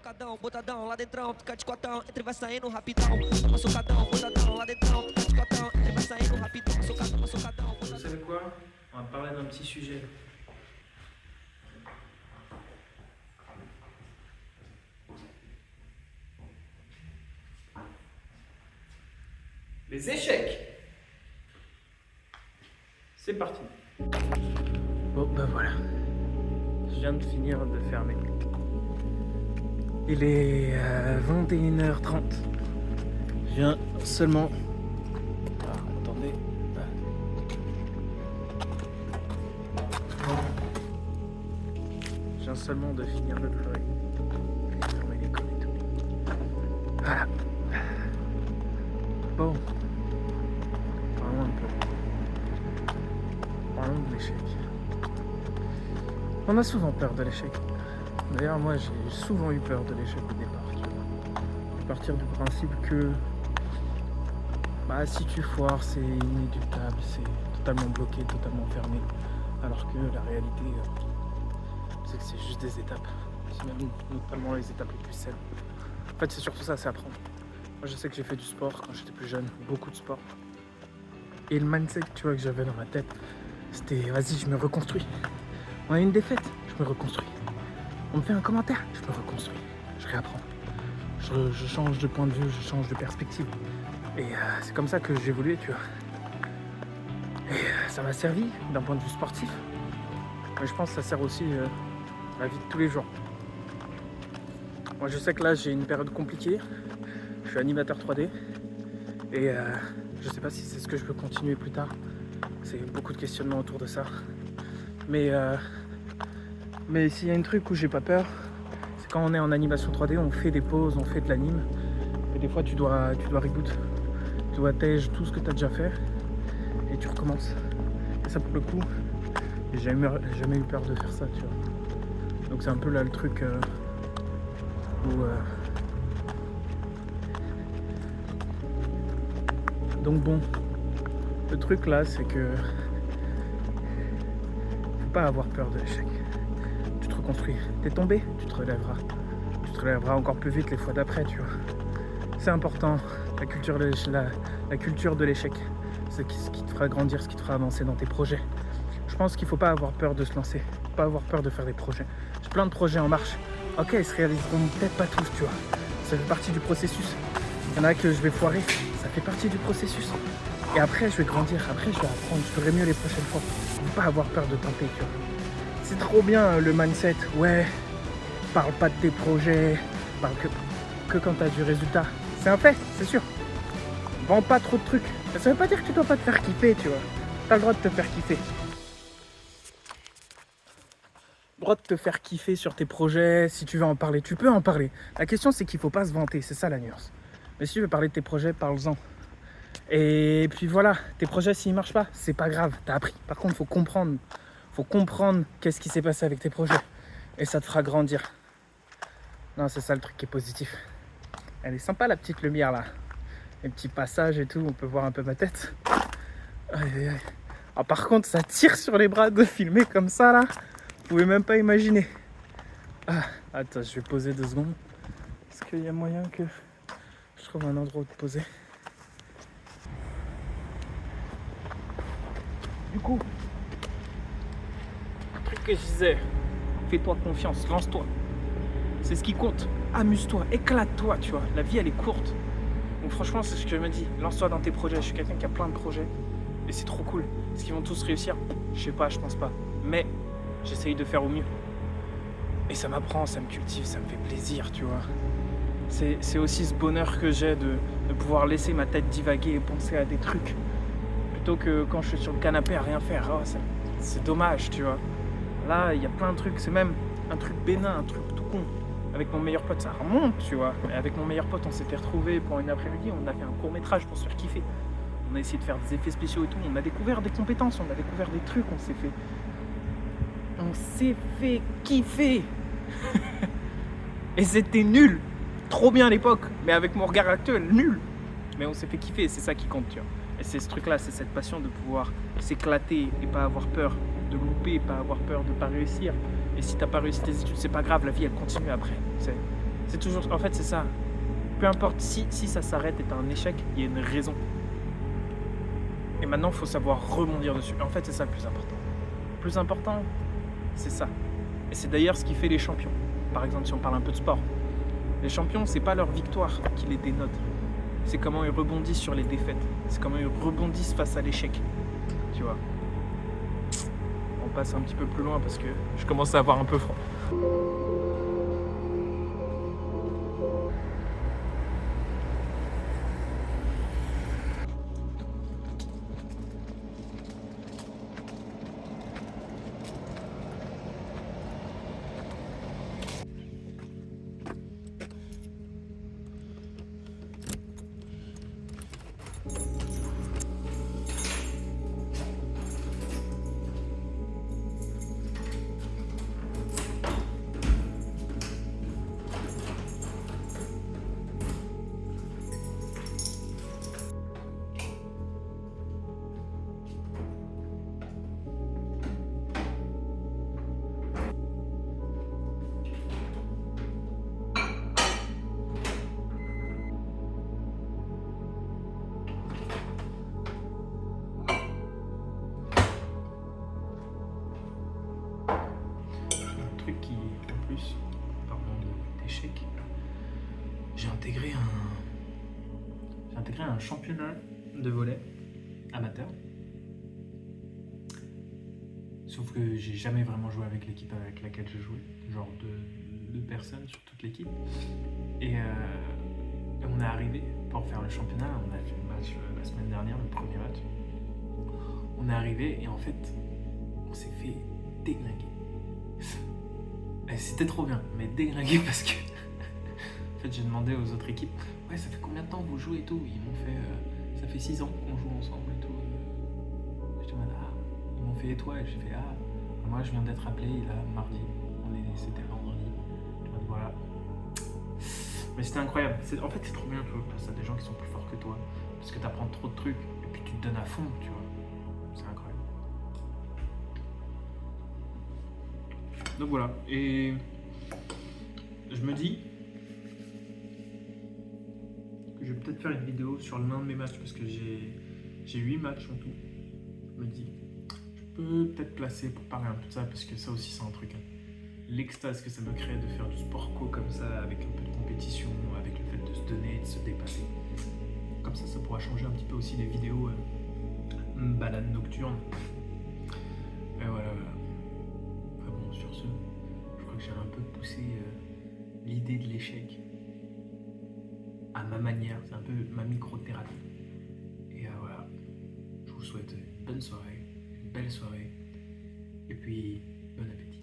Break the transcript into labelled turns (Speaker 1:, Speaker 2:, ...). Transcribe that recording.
Speaker 1: socadão, botadão, lá dentro, fica de cotão, entre vai saindo rapidão. Toma socadão, botadão, lá dentro, fica de cotão, entre vai saindo rapidão, socadão, socadão.
Speaker 2: Vous savez quoi? On va parler d'un petit sujet. Les échecs. C'est parti. Bon, bah voilà. Je viens de finir de fermer. Il est 21h30. Je viens seulement... Ah, attendez. Je viens seulement de finir le travail. Fermer l'école et tout. Voilà. Bon. Parlons un peu. Parlons de l'échec. On a souvent peur de l'échec. D'ailleurs, moi, j'ai souvent eu peur de l'échec au départ. Tu vois. À partir du principe que si tu foires, c'est inéluctable, c'est totalement bloqué, totalement fermé. Alors que la réalité, c'est que c'est juste des étapes. C'est même notamment les étapes les plus saines. En fait, c'est surtout ça, c'est apprendre. Moi, je sais que j'ai fait du sport quand j'étais plus jeune, beaucoup de sport. Et le mindset, tu vois, que j'avais dans ma tête, c'était vas-y, je me reconstruis. On a une défaite, je me reconstruis. On me fait un commentaire, je me reconstruis. Je réapprends. Je change de point de vue, je change de perspective. Et c'est comme ça que j'ai évolué, tu vois. Et ça m'a servi d'un point de vue sportif. Mais je pense que ça sert aussi à la vie de tous les jours. Moi, je sais que là, j'ai une période compliquée. Je suis animateur 3D. Et je sais pas si c'est ce que je peux continuer plus tard. C'est beaucoup de questionnements autour de ça. Mais s'il y a un truc où j'ai pas peur, c'est quand on est en animation 3D, on fait des pauses, on fait de l'anime. Et des fois, tu dois reboot. Tu dois tège tout ce que tu as déjà fait. Et tu recommences. Et ça, pour le coup, j'ai jamais eu peur de faire ça, tu vois. Donc c'est un peu là le truc où... Donc bon, le truc là, c'est que faut pas avoir peur de l'échec. Tu te reconstruis. T'es tombé, tu te relèveras. Tu te relèveras encore plus vite les fois d'après, tu vois. C'est important, la culture de l'échec. C'est ce qui te fera grandir, ce qui te fera avancer dans tes projets. Je pense qu'il faut pas avoir peur de se lancer, pas avoir peur de faire des projets. J'ai plein de projets en marche. Ok, ils se réaliseront peut-être pas tous, tu vois. Ça fait partie du processus. Il y en a que je vais foirer. Ça fait partie du processus. Et après, je vais grandir. Après, je vais apprendre. Je ferai mieux les prochaines fois. Il ne faut pas avoir peur de tenter, tu vois. C'est trop bien le mindset. Ouais, parle pas de tes projets. Parle que quand tu as du résultat. C'est un fait, c'est sûr. Vends pas trop de trucs. Mais ça veut pas dire que tu dois pas te faire kiffer, tu vois. Tu as le droit de te faire kiffer. Droit de te faire kiffer sur tes projets. Si tu veux en parler, tu peux en parler. La question, c'est qu'il faut pas se vanter. C'est ça la nuance. Mais si tu veux parler de tes projets, parle-en. Et puis voilà, tes projets, s'ils ne marchent pas, c'est pas grave, t'as appris. Par contre, il faut comprendre. Faut comprendre qu'est-ce qui s'est passé avec tes projets. Et ça te fera grandir. Non, c'est ça le truc qui est positif. Elle est sympa la petite lumière là. Les petits passages et tout, on peut voir un peu ma tête. Aïe, aïe, aïe. Ah, par contre, ça tire sur les bras de filmer comme ça là. Vous pouvez même pas imaginer. Ah, attends, je vais poser 2 secondes. Est-ce qu'il y a moyen que je trouve un endroit où te poser? Du coup, le truc que je disais, fais-toi confiance, lance-toi. C'est ce qui compte. Amuse-toi, éclate-toi, tu vois. La vie, elle est courte. Donc franchement, c'est ce que je me dis. Lance-toi dans tes projets. Je suis quelqu'un qui a plein de projets. Et c'est trop cool. Est-ce qu'ils vont tous réussir? Je sais pas, je pense pas. Mais j'essaye de faire au mieux. Et ça m'apprend, ça me cultive, ça me fait plaisir, tu vois. C'est aussi ce bonheur que j'ai de pouvoir laisser ma tête divaguer et penser à des trucs. Plutôt que quand je suis sur le canapé à rien faire. Oh, c'est dommage, tu vois. Là, il y a plein de trucs. C'est même un truc bénin, un truc tout con. Avec mon meilleur pote, ça remonte, tu vois. Mais avec mon meilleur pote, on s'était retrouvés pour une après-midi. On a fait un court-métrage pour se faire kiffer. On a essayé de faire des effets spéciaux et tout. On a découvert des compétences, on a découvert des trucs. On s'est fait kiffer. Et c'était nul. Trop bien à l'époque. Mais avec mon regard actuel, nul. Mais on s'est fait kiffer, c'est ça qui compte, tu vois. Et c'est ce truc-là, c'est cette passion de pouvoir s'éclater et pas avoir peur de louper, pas avoir peur de pas réussir. Et si t'as pas réussi tes études, c'est pas grave, la vie elle continue après. C'est toujours... En fait, c'est ça. Peu importe si ça s'arrête et t'as un échec, il y a une raison. Et maintenant, il faut savoir rebondir dessus. En fait, c'est ça le plus important. Le plus important, c'est ça. Et c'est d'ailleurs ce qui fait les champions. Par exemple, si on parle un peu de sport. Les champions, c'est pas leur victoire qui les dénote. C'est comment ils rebondissent sur les défaites. C'est comment ils rebondissent face à l'échec. Tu vois. On passe un petit peu plus loin parce que je commence à avoir un peu froid. Qui, en plus, parlant d'échecs, j'ai intégré un championnat de volley amateur. Sauf que j'ai jamais vraiment joué avec l'équipe avec laquelle je jouais, genre deux personnes sur toute l'équipe. Et on est arrivé pour faire le championnat, on a fait le match la semaine dernière, le premier match. On est arrivé et en fait, on s'est fait déglinguer. Et c'était trop bien, mais déglingué parce que en fait j'ai demandé aux autres équipes, ouais, ça fait combien de temps vous jouez et tout. Ils m'ont fait, ça fait 6 ans qu'on joue ensemble et tout. Je demande, ils m'ont fait et toi, et j'ai fait, moi je viens d'être appelé là mardi, c'était vendredi. Je demande, voilà. Mais c'était incroyable. En fait c'est trop bien, tu vois, face à des gens qui sont plus forts que toi, parce que t'apprends trop de trucs et puis tu te donnes à fond, tu vois. C'est incroyable. Donc voilà, et je me dis que je vais peut-être faire une vidéo sur l'un de mes matchs parce que j'ai 8 matchs en tout. Je me dis, je peux peut-être placer pour parler un peu de ça parce que ça aussi c'est un truc. Hein. L'extase que ça me crée de faire du sport co comme ça, avec un peu de compétition, avec le fait de se donner, de se dépasser. Comme ça pourra changer un petit peu aussi des vidéos balades nocturnes. Et voilà. Sur ce, je crois que j'ai un peu poussé l'idée de l'échec à ma manière, c'est un peu ma microthérapie. Et voilà, je vous souhaite une bonne soirée, une belle soirée, et puis bon appétit.